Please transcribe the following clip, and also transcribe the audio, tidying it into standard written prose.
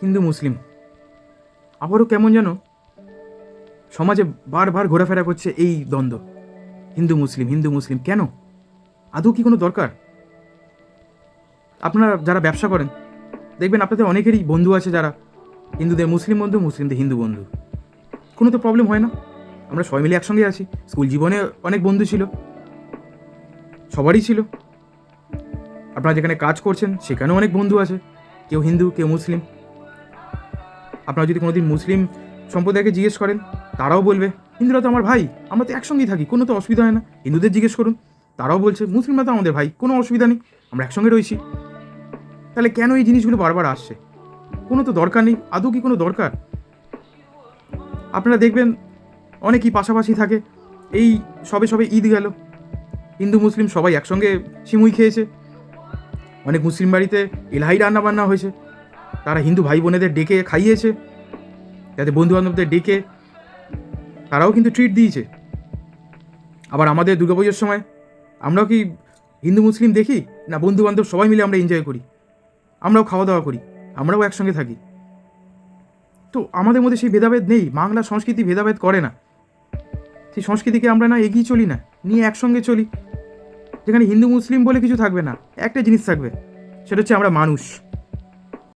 হিন্দু মুসলিম আবারও কেমন যেন সমাজে বারবার ঘোরাফেরা করছে এই দ্বন্দ্ব। হিন্দু মুসলিম কেন? আদৌ কি কোনো দরকার? আপনারা যারা ব্যবসা করেন দেখবেন আপনাদের অনেকেরই বন্ধু আছে যারা হিন্দুদের মুসলিম বন্ধু, মুসলিমদের হিন্দু বন্ধু। কোনো তো প্রবলেম হয় না, আমরা সবাই মিলে একসঙ্গে আছি। স্কুল জীবনে অনেক বন্ধু ছিল, সবারই ছিল। আপনারা যেখানে কাজ করছেন সেখানেও অনেক বন্ধু আছে, কেউ হিন্দু কেউ মুসলিম। আপনারা যদি কোনোদিন মুসলিম সম্প্রদায়কে জিজ্ঞেস করেন তারাও বলবে হিন্দুরা তো আমার ভাই, আমরা তো একসঙ্গেই থাকি, কোনো তো অসুবিধা হয় না। হিন্দুদের জিজ্ঞেস করুন, তারাও বলছে মুসলিমরা তো আমাদের ভাই, কোনো অসুবিধা নেই, আমরা একসঙ্গে রয়েছি। তাহলে কেন এই জিনিসগুলো বারবার আসছে? কোনো তো দরকার নেই, আদৌ কি কোনো দরকার? আপনারা দেখবেন অনেকেই পাশাপাশি থাকে। এই সবে সবে ঈদ গেল, হিন্দু মুসলিম সবাই একসঙ্গে সিমুই খেয়েছে। অনেক মুসলিম বাড়িতে এলাহি রান্নাবান্না হয়েছে, তারা হিন্দু ভাই বোনেদের ডেকে খাইয়েছে, যাতে বন্ধুবান্ধবদের ডেকে তারাও কিন্তু ট্রিট দিয়েছে। আবার আমাদের দুর্গাপুজোর সময় আমরাও কি হিন্দু মুসলিম দেখি না, বন্ধুবান্ধব সবাই মিলে আমরা এনজয় করি, আমরাও খাওয়া দাওয়া করি, আমরাও একসঙ্গে থাকি। তো আমাদের মধ্যে সেই ভেদাভেদ নেই, বাংলা সংস্কৃতি ভেদাভেদ করে না। সেই সংস্কৃতিকে আমরা না এগিয়ে চলি না, নিয়ে একসঙ্গে চলি, যেখানে হিন্দু মুসলিম বলে কিছু থাকবে না, একটা জিনিস থাকবে, সেটা হচ্ছে আমরা মানুষ।